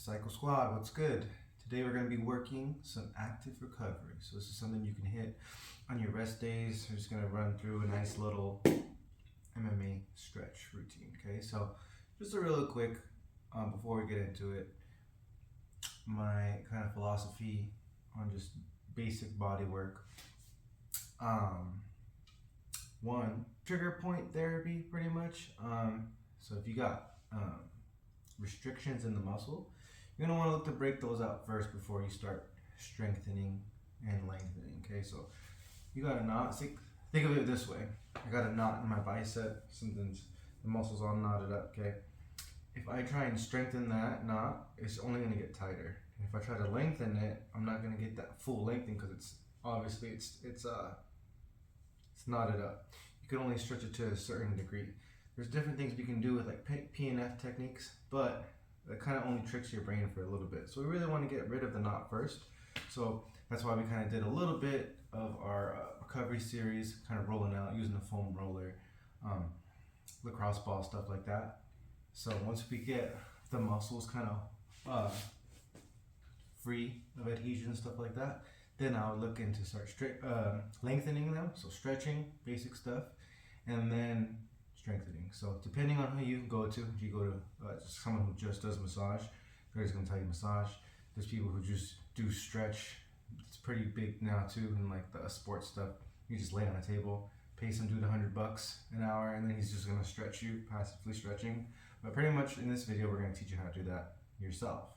Saikou Squad, what's good? Today we're going to be working some active recovery. So this is something you can hit on your rest days. We're just going to run through a nice little MMA stretch routine, okay? So just a real quick, before we get into it, my kind of philosophy on just basic body work. One, trigger point therapy, pretty much. So if you got restrictions in the muscle, you're gonna want to look to break those out first before you start strengthening and lengthening. Okay, so you got a knot. Think of it this way: I got a knot in my bicep. The muscles all knotted up. Okay, if I try and strengthen that knot, it's only gonna get tighter. And if I try to lengthen it, I'm not gonna get that full lengthening because it's knotted up. You can only stretch it to a certain degree. There's different things we can do with like PNF techniques, but that kind of only tricks your brain for a little bit. So we really want to get rid of the knot first. So that's why we kind of did a little bit of our recovery series, kind of rolling out using the foam roller, lacrosse ball, stuff like that. So once we get the muscles kind of free of adhesion and stuff like that, then I would look into start lengthening them, so stretching, basic stuff, and then strengthening. So depending on who you go to, if you go to just someone who just does massage, they're just gonna tell you massage. There's people who just do stretch. It's pretty big now too, and like the sports stuff. You just lay on a table, pay some dude $100 an hour, and then he's just gonna stretch you, passively stretching. But pretty much in this video, we're gonna teach you how to do that yourself.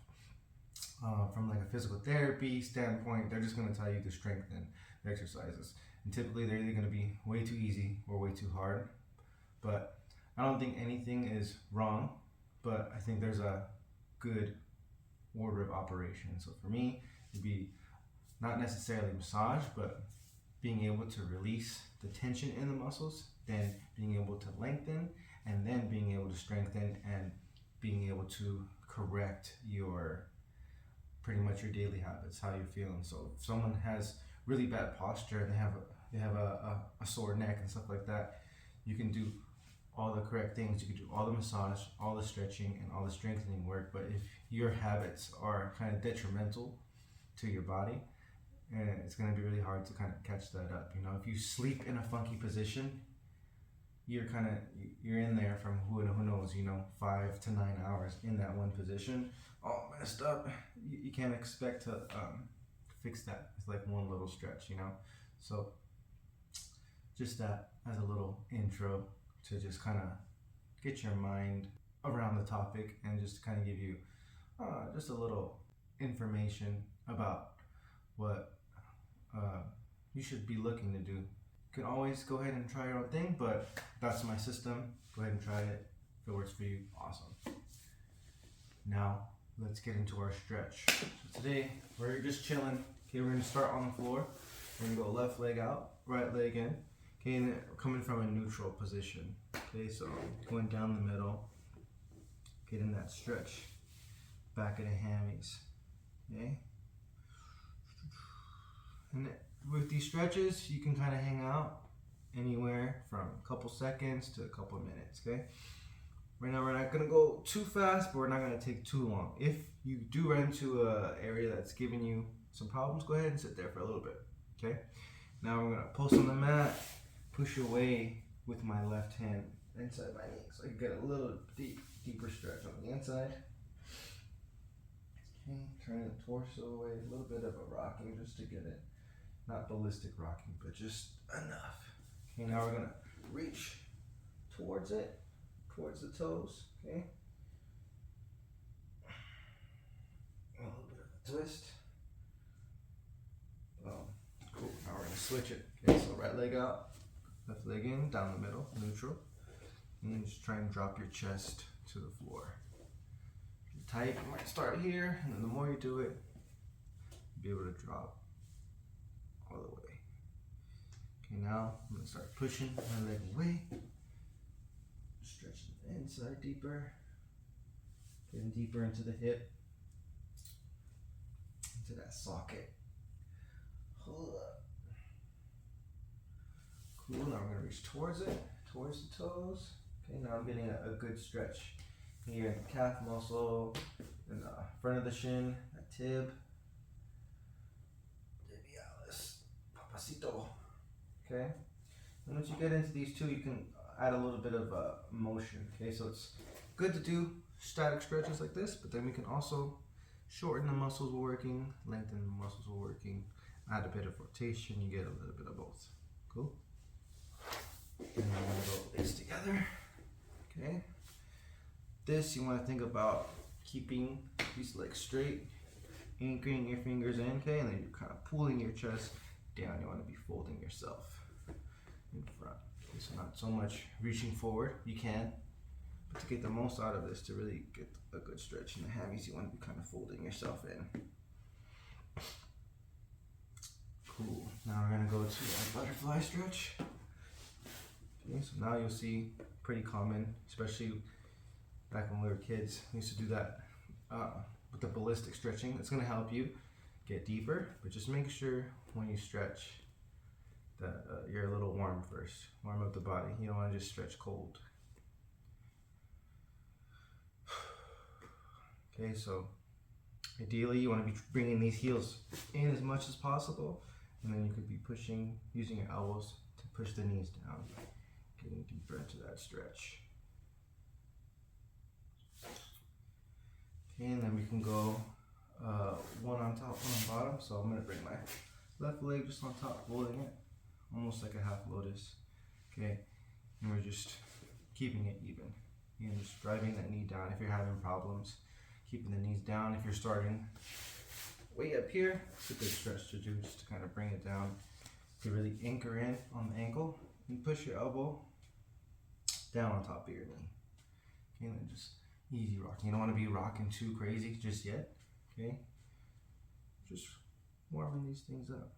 From like a physical therapy standpoint, they're just going to tell you to strengthen the exercises, and typically they're either going to be way too easy or way too hard. But I don't think anything is wrong, but I think there's a good order of operation. So for me, it'd be not necessarily massage, but being able to release the tension in the muscles, then being able to lengthen, and then being able to strengthen, and being able to correct your pretty much your daily habits, how you're feeling. So if someone has really bad posture and they have a sore neck and stuff like that, you can do all the correct things. You can do all the massage, all the stretching, and all the strengthening work. But if your habits are kind of detrimental to your body, and it's going to be really hard to kind of catch that up. You know, if you sleep in a funky position, you're in there from who knows, 5 to 9 hours in that one position, all messed up. You can't expect to fix that. It's like one little stretch, So just that as a little intro to just kind of get your mind around the topic and just kind of give you just a little information about what you should be looking to do. You can always go ahead and try your own thing, but that's my system. Go ahead and try it. If it works for you, awesome. Now, let's get into our stretch. So today, we're just chilling. Okay, we're gonna start on the floor. We're gonna go left leg out, right leg in. Okay, and we're coming from a neutral position. Okay, so going down the middle, getting that stretch, back of the hammies. Okay. And with these stretches, you can kind of hang out anywhere from a couple seconds to a couple minutes, okay? Right now, we're not gonna go too fast, but we're not gonna take too long. If you do run into an area that's giving you some problems, go ahead and sit there for a little bit, okay? Now we're gonna post on the mat, push away with my left hand inside my knee, so I can get a little deeper stretch on the inside. Okay, turn the torso away, a little bit of a rocking just to get it. Not ballistic rocking, but just enough. Okay, now we're gonna reach towards it, towards the toes, okay? A little bit of a twist. Cool, now we're gonna switch it. Okay, so right leg out, left leg in, down the middle, neutral. And then just try and drop your chest to the floor. If you're tight, you might start here, and then the more you do it, you'll be able to drop all the way. Okay, now I'm gonna start pushing my leg away, stretching the inside deeper, getting deeper into the hip, into that socket. Hold up. Cool, now we're gonna reach towards it, towards the toes. Okay, now I'm getting a good stretch here in the calf muscle, and the front of the shin, that tib. Tibialis, papacito. Okay. And once you get into these two, you can add a little bit of motion. Okay, so it's good to do static stretches like this, but then we can also shorten the muscles we're working, lengthen the muscles we're working, add a bit of rotation, you get a little bit of both. Cool? And then we're gonna go this together. Okay. This you want to think about keeping these legs straight, anchoring your fingers in, okay, and then you're kind of pulling your chest down. You want to be folding yourself in front. Okay, so not so much reaching forward, you can, but to get the most out of this, to really get a good stretch in the hammies, you want to be kind of folding yourself in. Cool. Now we're gonna go to our butterfly stretch. Okay, so now you'll see pretty common, especially back when we were kids. We used to do that with the ballistic stretching. It's gonna help you get deeper, but just make sure when you stretch that you're a little warm first. Warm up the body. You don't want to just stretch cold. Okay, so ideally you want to be bringing these heels in as much as possible, and then you could be pushing, using your elbows to push the knees down, getting deeper into that stretch. Okay, and then we can go one on top, one on bottom. So I'm going to bring my left leg just on top, holding it, almost like a half lotus. Okay, and we're just keeping it even. And just driving that knee down if you're having problems. Keeping the knees down. If you're starting way up here, it's a good stretch to do just to kind of bring it down. To really anchor in on the ankle and push your elbow down on top of your knee. Okay, and then just easy rocking. You don't want to be rocking too crazy just yet. Okay, just warming these things up.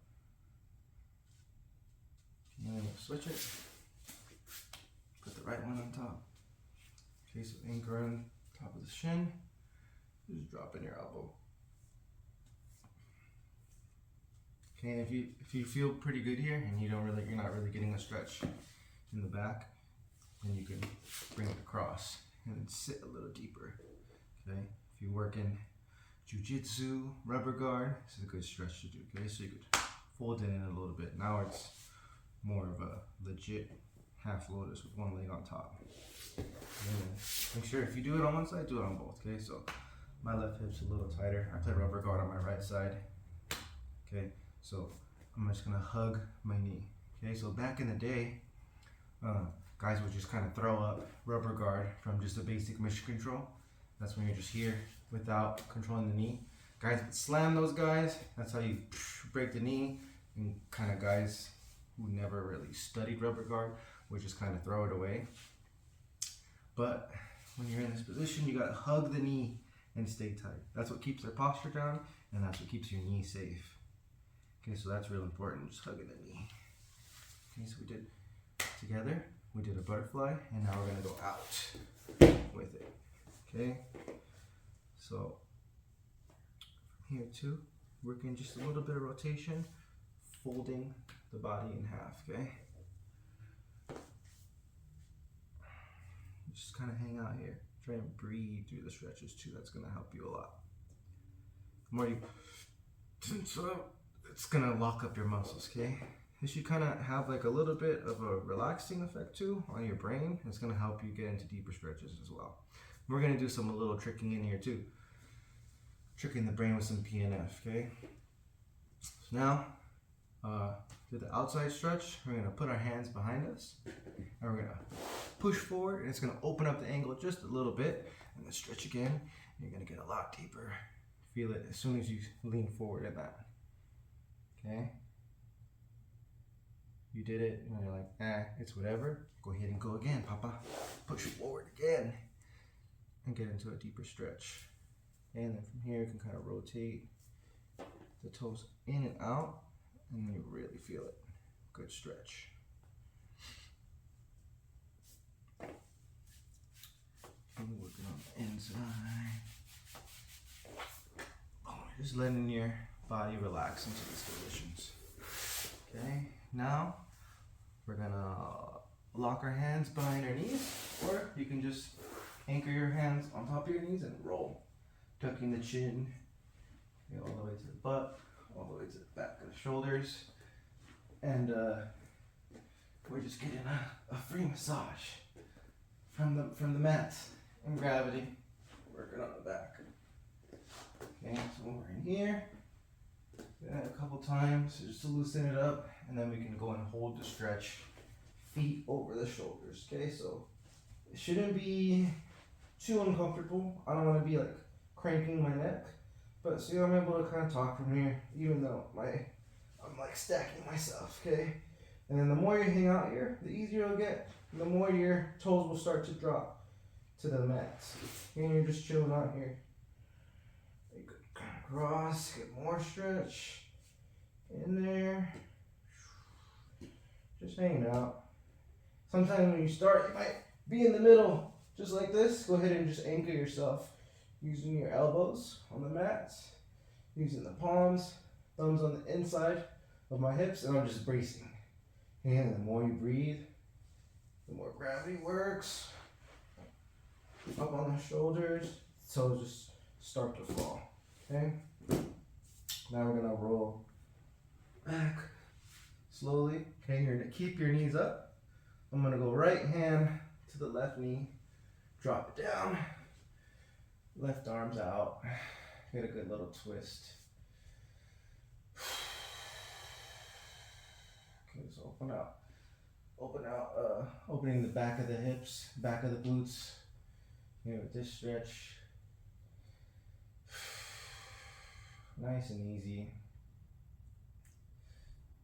Okay, and then we'll switch it. Put the right one on top. Okay, so anchor on top of the shin. Just drop in your elbow. Okay, if you feel pretty good here and you're not really getting a stretch in the back, then you can bring it across and sit a little deeper. Okay, if you work in jiu-jitsu, rubber guard, this is a good stretch to do. Okay, so you could fold it in a little bit. Now it's more of a legit half lotus with one leg on top. And make sure if you do it on one side, do it on both. Okay, so my left hip's a little tighter. I play rubber guard on my right side. Okay, so I'm just gonna hug my knee. Okay, so back in the day, guys would just kind of throw up rubber guard from just a basic mission control. That's when you're just here without controlling the knee. Guys would slam those guys. That's how you break the knee. And kind of guys who never really studied rubber guard would just kind of throw it away. But when you're in this position, you gotta hug the knee and stay tight. That's what keeps their posture down, and that's what keeps your knee safe. Okay, so that's real important, just hugging the knee. Okay, so we did together, we did a butterfly, and now we're gonna go out with it. Okay, so here too, working just a little bit of rotation, folding the body in half, okay? Just kind of hang out here. Try and breathe through the stretches too. That's going to help you a lot. The more you tense up, it's going to lock up your muscles, okay? This should kind of have like a little bit of a relaxing effect too on your brain. It's going to help you get into deeper stretches as well. We're going to do some little tricking in here too. Tricking the brain with some PNF, okay? So now, do the outside stretch. We're going to put our hands behind us and we're going to push forward, and it's going to open up the angle just a little bit, and then stretch again, and you're going to get a lot deeper. Feel it as soon as you lean forward in that. Okay? You did it, and you're like, it's whatever. Go ahead and go again, Papa. Push forward again and get into a deeper stretch. And then from here, you can kind of rotate the toes in and out, and you really feel it. Good stretch. And working on the inside. Just letting your body relax into these positions. Okay, now we're gonna lock our hands behind our knees, or you can just anchor your hands on top of your knees and roll tucking the chin, all the way to the butt, all the way to the back of the shoulders, and we're just getting a free massage from the mats and gravity, working on the back. Okay, so when we're in here, do that a couple times just to loosen it up, and then we can go and hold the stretch, feet over the shoulders. Okay, so it shouldn't be too uncomfortable. I don't want to be like cranking my neck, but see, I'm able to kind of talk from here, even though I'm like stacking myself. Okay, and then the more you hang out here, the easier it'll get, and the more your toes will start to drop to the mats. And you're just chilling out here. You could kind of cross, get more stretch in there. Just hanging out. Sometimes when you start, you might be in the middle, just like this. Go ahead and just anchor yourself using your elbows on the mats, using the palms, thumbs on the inside of my hips, and I'm just bracing. And the more you breathe, the more gravity works. Up on the shoulders, so just start to fall. Okay? Now we're gonna roll back slowly. Okay, you're gonna keep your knees up. I'm gonna go right hand to the left knee, drop it down, left arms out, get a good little twist. Okay, so opening the back of the hips, back of the glutes. Here with this stretch. Nice and easy.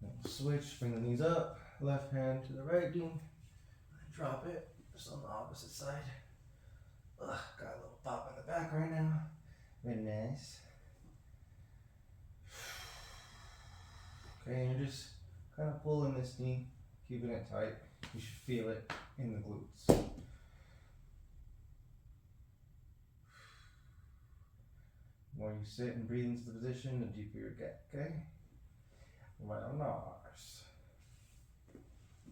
Now switch, bring the knees up, left hand to the right knee, drop it, just on the opposite side. Got a little pop in the back right now. Very nice. Okay, and you're just kind of pulling this knee, keeping it tight. You should feel it in the glutes. The more you sit and breathe into the position, the deeper you get, okay? Right on ours.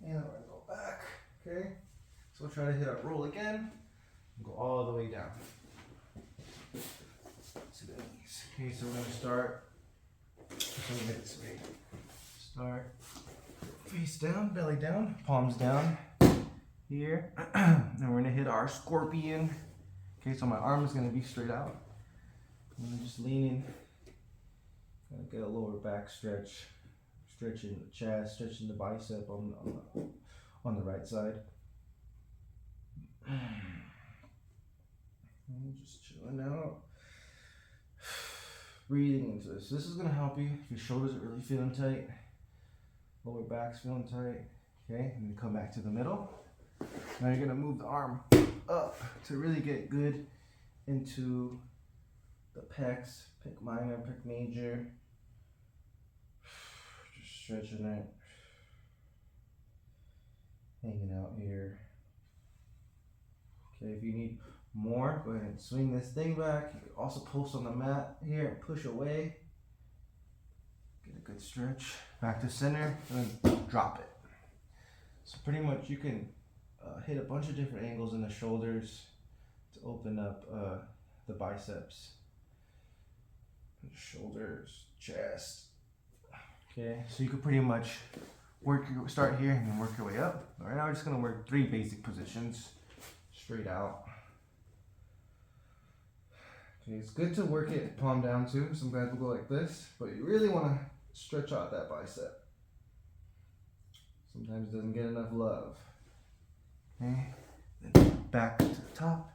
And we're gonna go back, okay? So we'll try to hit our roll again and go all the way down to the knees. Okay, so we're gonna start, this way. Start face down, belly down, palms down here. And we're gonna hit our scorpion. Okay, so my arm is gonna be straight out. And just leaning, kind of get a lower back stretch, stretching the chest, stretching the bicep on the right side. And just chilling out, breathing into this. This is gonna help you if your shoulders are really feeling tight, lower back's feeling tight. Okay, and then come back to the middle. Now you're gonna move the arm up to really get good into the pecs, pec minor, pec major. Just stretching it. Hanging out here. Okay, if you need more, go ahead and swing this thing back. You can also post on the mat here and push away. Get a good stretch. Back to center and then drop it. So pretty much you can hit a bunch of different angles in the shoulders to open up the biceps. Shoulders, chest. Okay, so you could pretty much start here and then work your way up. All right, now we're just gonna work 3 basic positions, straight out. Okay, it's good to work it palm down too. Some guys will go like this, but you really want to stretch out that bicep. Sometimes it doesn't get enough love. Okay, then back to the top,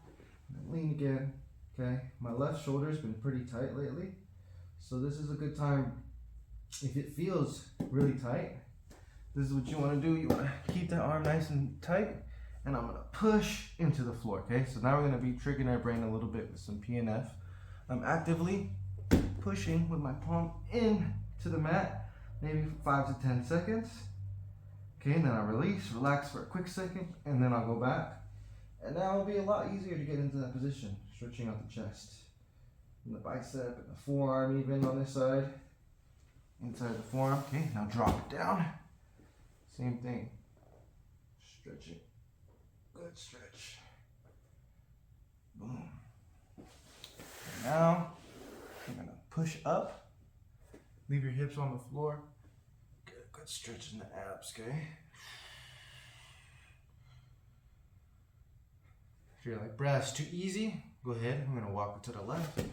and then lean again. Okay, my left shoulder's been pretty tight lately. So this is a good time, if it feels really tight, this is what you want to do. You want to keep that arm nice and tight, and I'm going to push into the floor, okay? So now we're going to be triggering our brain a little bit with some PNF. I'm actively pushing with my palm in to the mat, maybe 5 to 10 seconds. Okay, and then I release, relax for a quick second, and then I'll go back. And now it'll be a lot easier to get into that position, stretching out the chest. And the bicep and the forearm even on this side. Inside the forearm. Okay, now drop it down. Same thing. Stretch it. Good stretch. Boom. Now, you're gonna push up. Leave your hips on the floor. Get a good stretch in the abs, okay? If you're like, bruh, it's too easy, go ahead. I'm gonna walk it to the left. Get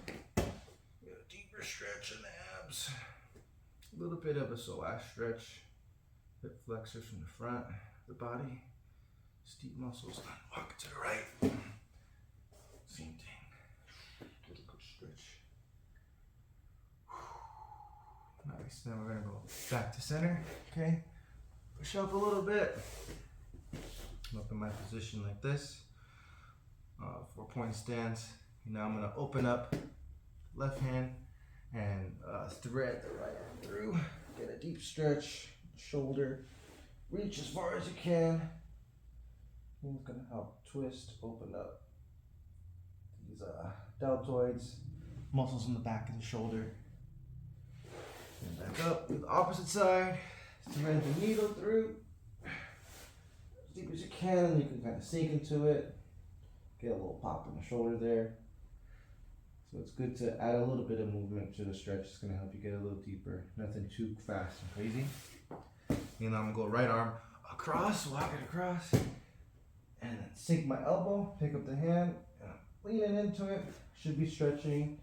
a deeper stretch in the abs. A little bit of a psoas stretch. Hip flexors from the front of the body. Steep muscles. Walk it to the right. Same thing. Get a good stretch. Nice. Now we're gonna go back to center. Okay. Push up a little bit. I'm up in my position like this. 4-point stance. Now I'm gonna open up left hand and thread the right arm through. Get a deep stretch. Shoulder. Reach as far as you can. It's gonna help twist, open up these deltoids, muscles in the back of the shoulder. And back up to the opposite side. Thread the needle through as deep as you can. You can kind of sink into it. Get a little pop in the shoulder there. So it's good to add a little bit of movement to the stretch. It's gonna help you get a little deeper. Nothing too fast and crazy. And I'm gonna go right arm across, walk it across. And then sink my elbow, pick up the hand, and I'm leaning into it. Should be stretching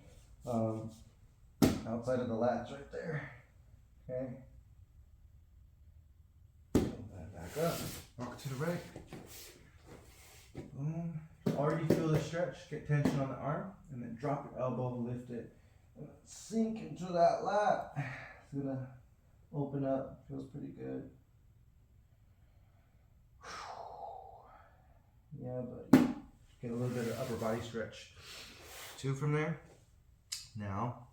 outside of the lats right there. Okay. Back up, walk to the right. Boom. Already feel the stretch, get tension on the arm, and then drop your elbow, lift it, and sink into that lat. It's gonna open up, feels pretty good. Yeah, buddy. Get a little bit of upper body stretch too from there. Now,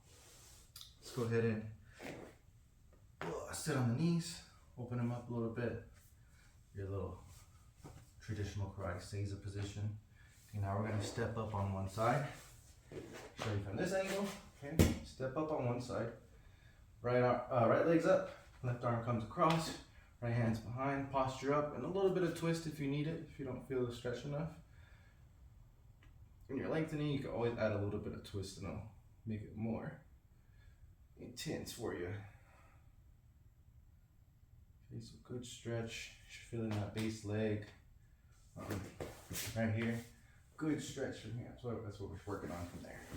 let's go ahead and sit on the knees, open them up a little bit. Your little traditional karate seiza position. Okay, now we're gonna step up on one side. Show you from this angle. Okay, step up on one side. Right leg's up, left arm comes across. Right hand's behind, posture up, and a little bit of twist if you need it, if you don't feel the stretch enough. When you're lengthening, you can always add a little bit of twist and it'll make it more intense for you. Okay, so good stretch. You're feeling that base leg right here. Good stretch from here. That's what we're working on from there.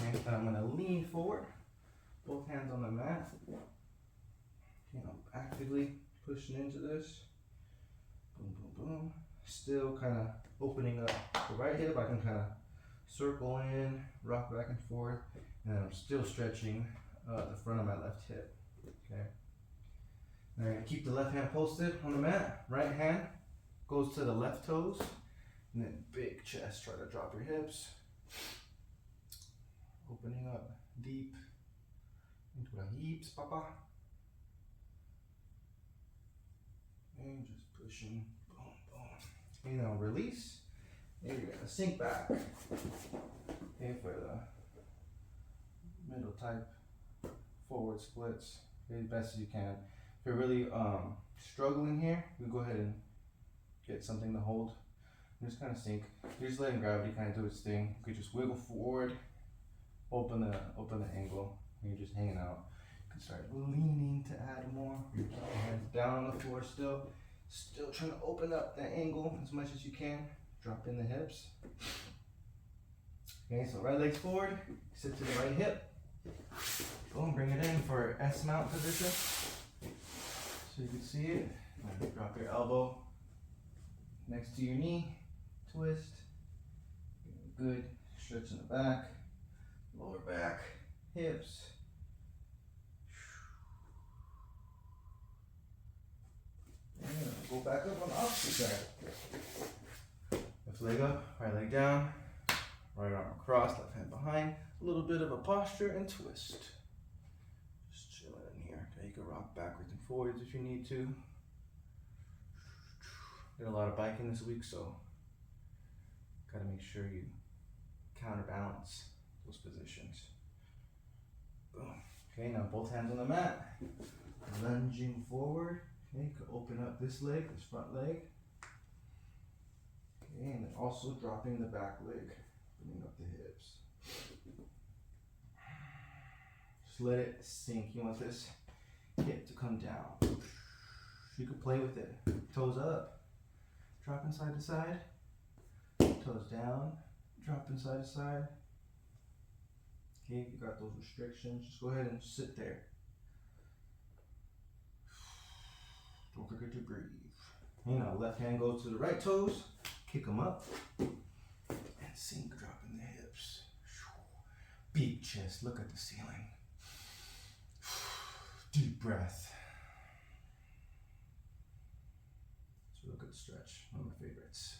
And then I'm gonna lean forward, both hands on the mat. You know, actively pushing into this. Boom, boom, boom. Still kind of opening up the right hip. I can kind of circle in, rock back and forth, and I'm still stretching the front of my left hip. Okay. Now I'm gonna keep the left hand posted on the mat. Right hand goes to the left toes, and then big chest. Try to drop your hips. Opening up deep into the hips, papa. And just pushing, boom, boom. Okay, now release. And you're gonna sink back. Okay, for the middle type forward splits, okay, as best as you can. If you're really struggling here, you go ahead and get something to hold. And just kind of sink. You're just letting gravity kind of do its thing. You could just wiggle forward, open the angle, and you're just hanging out. Start leaning to add more. Your hands down on the floor still trying to open up that angle as much as you can. Drop in the hips. Okay, so right leg's forward, sit to the right hip. Boom, bring it in for S mount position. So you can see it. Drop your elbow next to your knee, twist. Good stretch in the back, lower back, hips. Go back up on the opposite side. Left leg up, right leg down, right arm across, left hand behind. A little bit of a posture and twist. Just chilling in here. Okay, you can rock backwards and forwards if you need to. Did a lot of biking this week, so gotta make sure you counterbalance those positions. Boom. Okay, now both hands on the mat. Lunging forward. Okay, you can open up this leg, this front leg. Okay, and then also dropping the back leg, opening up the hips. Just let it sink. You want this hip to come down. You can play with it. Toes up, dropping side to side. Toes down, dropping side to side. Okay, if you got those restrictions, just go ahead and sit there. Don't forget to breathe. You know, left hand goes to the right toes, kick them up, and sink, dropping the hips. Big chest, look at the ceiling. Deep breath. It's a real good stretch, one of my favorites.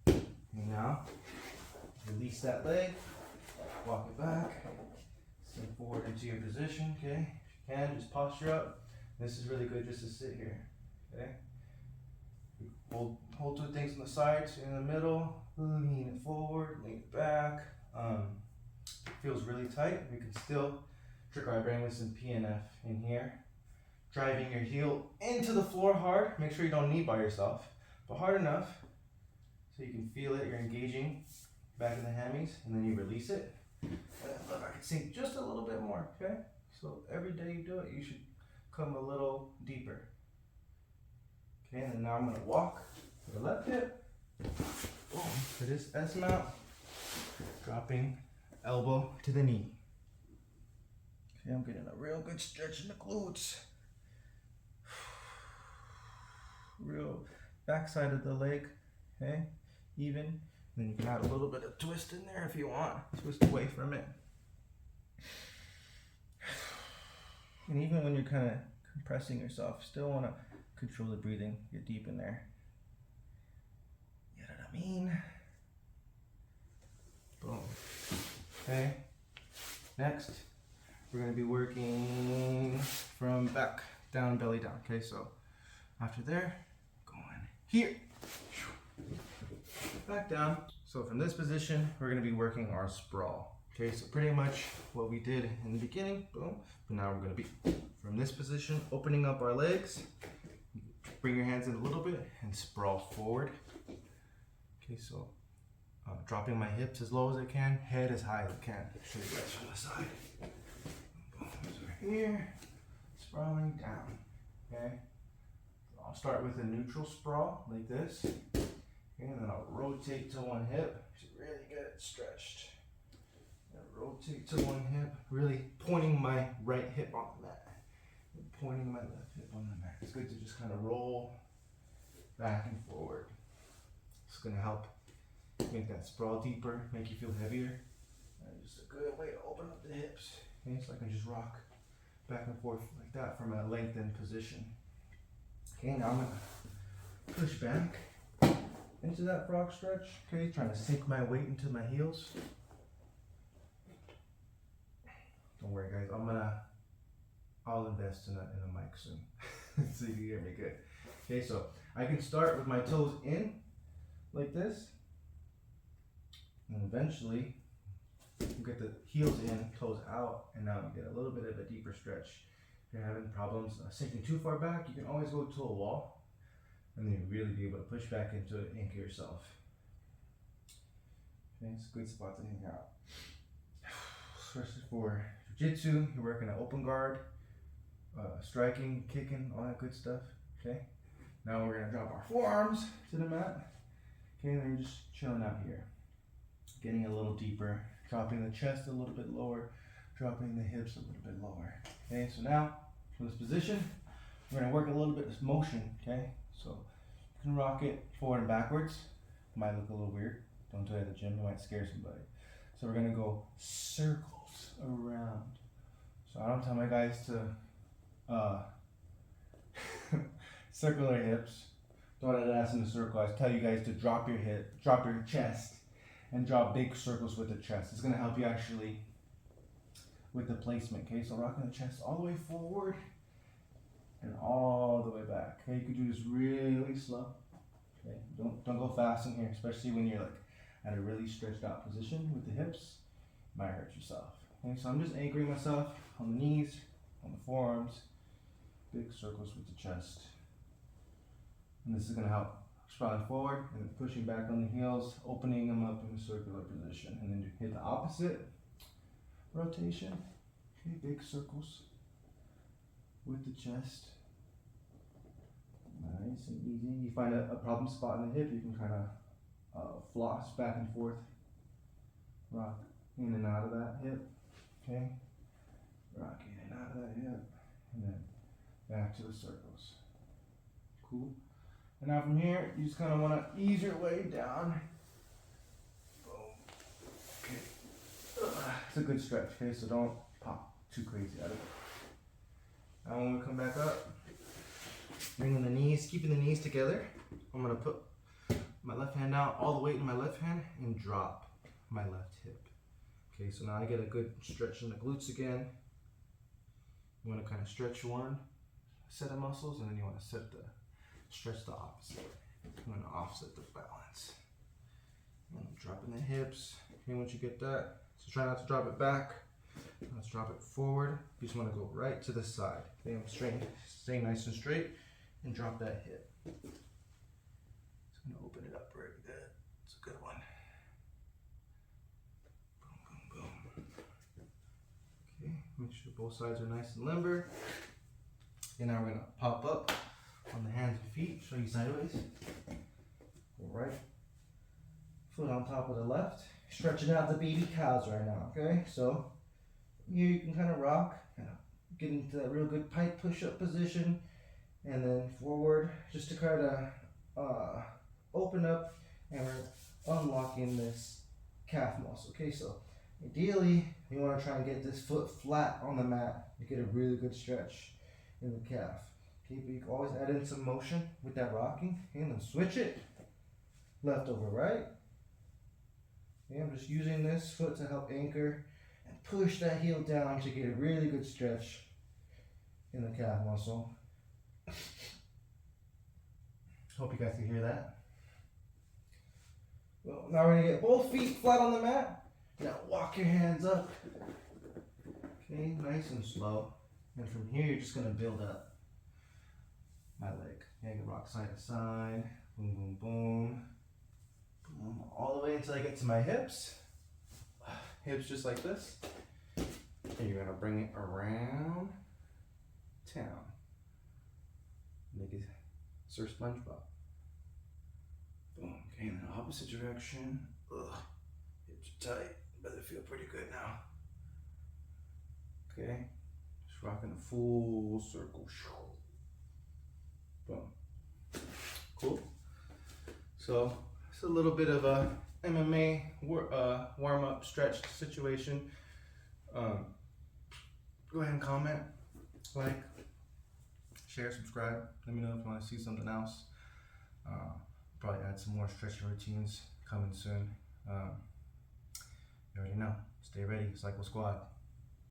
And now, release that leg, walk it back, sink forward into your position, okay? If you can, just posture up. This is really good just to sit here, okay? Hold two things on the sides, in the middle, lean it forward, lean it back. Feels really tight. We can still trick our brain with some PNF in here. Driving your heel into the floor hard. Make sure you don't knee by yourself, but hard enough so you can feel it. You're engaging back in the hammies, and then you release it. And look, I can sink just a little bit more, okay? So every day you do it, you should come a little deeper. Okay, and then now I'm gonna walk to the left hip. Boom, for this S mount, dropping elbow to the knee. Okay, I'm getting a real good stretch in the glutes. Real backside of the leg, okay, even. And then you can add a little bit of twist in there if you want. Twist away from it. And even when you're kind of compressing yourself, still want to control the breathing. Get deep in there. You know what I mean? Boom. Okay. Next, we're going to be working from back down, belly down. Okay, so after there, going here. Back down. So from this position, we're going to be working our sprawl. Okay, so pretty much what we did in the beginning, boom. But now we're going to be from this position, opening up our legs. Bring your hands in a little bit and sprawl forward. Okay, so dropping my hips as low as I can, head as high as I can. Show you guys from the side. Boom, so here, sprawling down. Okay, I'll start with a neutral sprawl like this. Okay, and then I'll rotate to one hip to really get it stretched. And rotate to one hip, really pointing my right hip on the mat. And pointing my left hip on the mat. It's good to just kind of roll back and forward. It's going to help make that sprawl deeper, make you feel heavier. And just a good way to open up the hips. Okay, so I can just rock back and forth like that from a lengthened position. Okay, now I'm going to push back into that frog stretch. Okay, trying to sink my weight into my heels. Don't worry guys, I'll invest in a mic soon so you can hear me good. Okay, so I can start with my toes in like this, and eventually you get the heels in, toes out, and now you get a little bit of a deeper stretch. If you're having problems sinking too far back, you can always go to a wall, and then you really be able to push back into it, anchor yourself. Okay, it's a good spot to hang out. Especially for jiu-jitsu, you're working an open guard, striking, kicking, all that good stuff. Okay, now we're gonna drop our forearms to the mat. Okay, and then you're just chilling out here, getting a little deeper, dropping the chest a little bit lower, dropping the hips a little bit lower. Okay, so now from this position, we're gonna work a little bit of motion. Okay, so you can rock it forward and backwards. Might look a little weird. Don't do it at the gym, it might scare somebody. So we're gonna go circles around. So I don't tell my guys to circle their hips, throw that ass in a circle. I tell you guys to drop your hip, drop your chest, and draw big circles with the chest. It's gonna help you actually with the placement. Okay, so rocking the chest all the way forward and all the way back. Okay, you can do this really slow. Okay, don't go fast in here, especially when you're like at a really stretched out position with the hips. Might hurt yourself. Okay, so I'm just anchoring myself on the knees, on the forearms, big circles with the chest. And this is gonna help sprawling forward and then pushing back on the heels, opening them up in a circular position, and then hit the opposite rotation. Okay, big circles with the chest. Nice and easy. You find a problem spot in the hip, you can kind of floss back and forth, rock in and out of that hip. Okay, rock in and out of that hip, and then back to the circles. Cool. And now from here, you just kind of want to ease your way down. Boom. Okay. It's a good stretch, okay? So don't pop too crazy out of it. Now when we come back up, bringing the knees, keeping the knees together, I'm going to put my left hand out, all the weight in my left hand, and drop my left hip. Okay, so now I get a good stretch in the glutes again. You want to kind of stretch one set of muscles, and then you want to stretch the opposite. You want to offset the balance. And I'm dropping the hips. Okay, once you get that, so try not to drop it back. Let's drop it forward. You just want to go right to the side. Okay, I'm staying nice and straight, and drop that hip. Just gonna open it up very good. It's a good one. Boom, boom, boom. Okay, make sure both sides are nice and limber. And now we're gonna pop up on the hands and feet, show you sideways. Go right foot on top of the left. Stretching out the baby cows right now, okay? So here you can kind of rock, kind of get into that real good pike push-up position, and then forward just to kind of open up, and we're unlocking this calf muscle, okay? So ideally, you want to try and get this foot flat on the mat to get a really good stretch in the calf. Okay, but you can always add in some motion with that rocking, okay, and then switch it left over right. Okay, I'm just using this foot to help anchor and push that heel down to get a really good stretch in the calf muscle. Hope you guys can hear that. Well, now we're gonna get both feet flat on the mat. Now walk your hands up. Okay, nice and slow. And from here, you're just gonna build up my leg. Okay, I can rock side to side. Boom, boom, boom. Boom, all the way until I get to my hips. Hips just like this. And you're gonna bring it around town. Make it Sir SpongeBob. Boom. Okay, in the opposite direction. Ugh. Hips are tight, but they feel pretty good now. Okay. Just rocking a full circle. Boom. Cool. So it's a little bit of a MMA warm-up stretch situation. Go ahead and comment, like, share, subscribe. Let me know if you want to see something else. Probably add some more stretching routines coming soon. You already know. Stay ready, Saikou Squad.